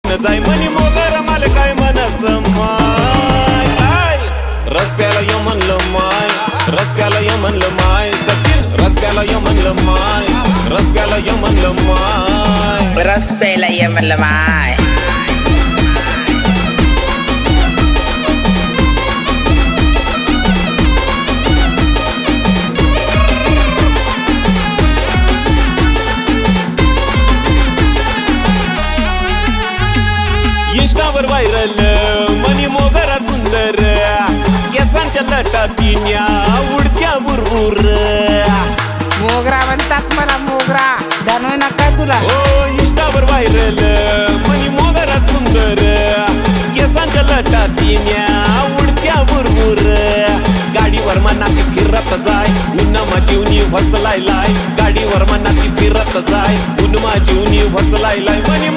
न जाय मनी मोगर माल काय मनस माय रस प्याला य म्हणलं माय रस प्याला य म्हणलं माय सचिन रस प्याला य म्हणलं माय रस प्याला य म्हणलं माय रस प्याला य म्हणलं माय इंस्टावर व्हायरल मनी मोगरा सुंदर केसांच्या लटातीन्या उडत्या बुरबुर मोगरा म्हणतात मला मोगरा जाणवय ना काय तुला ओ इंस्टावर व्हायरल मनी मोगरा सुंदर केसांच्या लटातीन्या उडत्या बुरबुर गाडीवर मनाती फिरत जाय उन्हा जीवनी फसलाय गाडीवर मनाती फिरत जाय उन्हा जीवनी फसलाय मनी